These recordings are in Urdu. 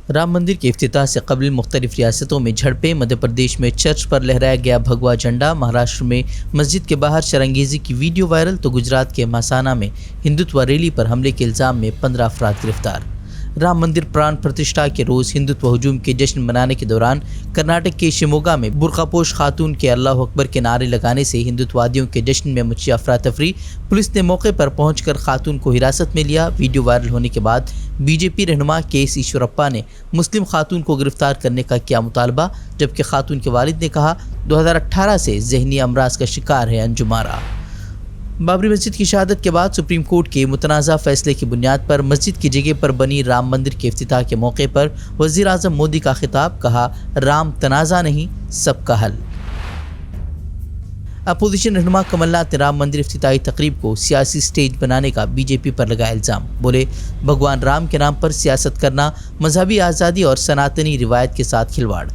رام مندر کے افتتاح سے قبل مختلف ریاستوں میں جھڑپیں، مدھیہ پردیش میں چرچ پر لہرایا گیا بھگوا جھنڈا، مہاراشٹر میں مسجد کے باہر شرنگیزی کی ویڈیو وائرل، تو گجرات کے مہسانہ میں ہندوتوا ریلی پر حملے کے الزام میں 15 افراد گرفتار۔ رام مندر پران پرتشٹھا کے روز ہندوتوا ہجوم کے جشن منانے کے دوران کرناٹک کے شیموگا میں برقع پوش خاتون کے اللہ اکبر کے نعرے لگانے سے ہندوتوادیوں کے جشن میں مچی افراتفری، پولیس نے موقع پر پہنچ کر خاتون کو حراست میں لیا۔ ویڈیو وائرل ہونے کے بعد بی جے پی رہنما کے سی ایشورپا نے مسلم خاتون کو گرفتار کرنے کا کیا مطالبہ، جبکہ خاتون کے والد نے کہا 2018 سے ذہنی امراض کا شکار ہے انجم آرا۔ بابری مسجد کی شہادت کے بعد سپریم کورٹ کے متنازع فیصلے کی بنیاد پر مسجد کی جگہ پر بنی رام مندر کے افتتاح کے موقع پر وزیر اعظم مودی کا خطاب، کہا رام تنازع نہیں سب کا حل۔ اپوزیشن رہنما کمل ناتھ نے رام مندر افتتاحی تقریب کو سیاسی سٹیج بنانے کا بی جے پی پر لگایا الزام، بولے بھگوان رام کے نام پر سیاست کرنا مذہبی آزادی اور سناتنی روایت کے ساتھ کھلواڑ۔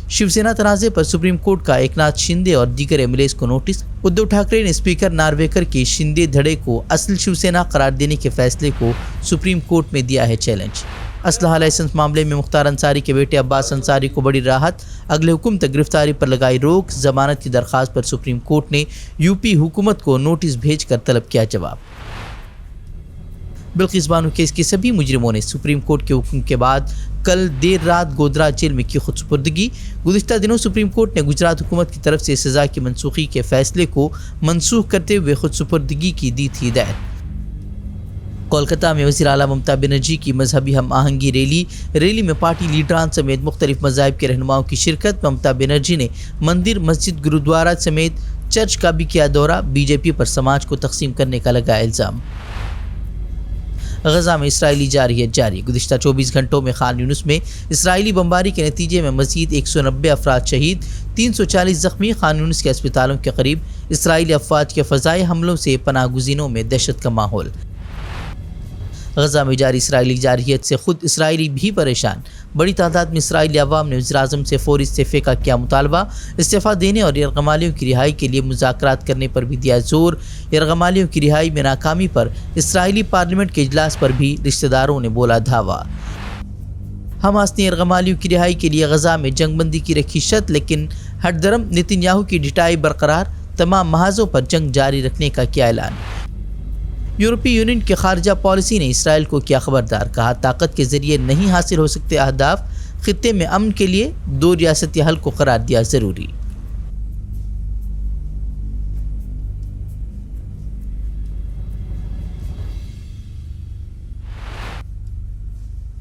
شیو سینا تنازع پر سپریم کورٹ کا ایکناتھ شندے اور دیگر ایم ایل ایز کو نوٹس، ادھو ٹھاکرے نے اسپیکر نارویکر کے شندے دھڑے کو اصل شیو سینا قرار دینے کے فیصلے کو سپریم کورٹ میں دیا ہے چیلنج۔ اسلحہ لائسنس معاملے میں مختار انصاری کے بیٹے عباس انصاری کو بڑی راحت، اگلے حکم تک گرفتاری پر لگائی روک۔ ضمانت کی درخواست پر سپریم کورٹ نے یو پی حکومت کو نوٹس بھیج کر طلب کیا جواب۔ بلقیس بانو کیس کے سبھی مجرموں نے سپریم کورٹ کے حکم کے بعد کل دیر رات گودرا جیل میں کی خود سپردگی۔ گزشتہ دنوں سپریم کورٹ نے گجرات حکومت کی طرف سے سزا کی منسوخی کے فیصلے کو منسوخ کرتے ہوئے خود سپردگی کی دی تھی ہدایت۔ کولکتہ میں وزیر اعلیٰ ممتا بنرجی کی مذہبی ہم آہنگی ریلی میں پارٹی لیڈران سمیت مختلف مذاہب کے رہنماؤں کی شرکت۔ ممتا بنرجی نے مندر، مسجد، گرودوارا سمیت چرچ کا بھی کیا دورہ، بی جے پی پر سماج کو تقسیم کرنے کا لگایا الزام۔ غزہ میں اسرائیلی جارحیت جاری، گزشتہ 24 گھنٹوں میں خان یونس میں اسرائیلی بمباری کے نتیجے میں مزید 190 افراد شہید، 340 زخمی۔ خان یونس کے اسپتالوں کے قریب اسرائیلی افواج کے فضائی حملوں سے پناہ گزینوں میں دہشت کا ماحول۔ غزہ میں جاری اسرائیلی جارحیت سے خود اسرائیلی بھی پریشان، بڑی تعداد میں اسرائیلی عوام نے وزیر اعظم سے فوری استعفے کا کیا مطالبہ، استعفیٰ دینے اور یرغمالیوں کی رہائی کے لیے مذاکرات کرنے پر بھی دیا زور۔ یرغمالیوں کی رہائی میں ناکامی پر اسرائیلی پارلیمنٹ کے اجلاس پر بھی رشتہ داروں نے بولا دھاوا۔ حماس نے یرغمالیوں کی رہائی کے لیے غزہ میں جنگ بندی کی رکھی شرط، لیکن ہٹ درم نتن یاہو کی ڈٹائی برقرار، تمام محاذوں پر جنگ جاری رکھنے کا کیا اعلان۔ یورپی یونین کی خارجہ پالیسی نے اسرائیل کو کیا خبردار، کہا طاقت کے ذریعے نہیں حاصل ہو سکتے اہداف، خطے میں امن کے لیے 2 ریاستی حل کو قرار دیا ضروری۔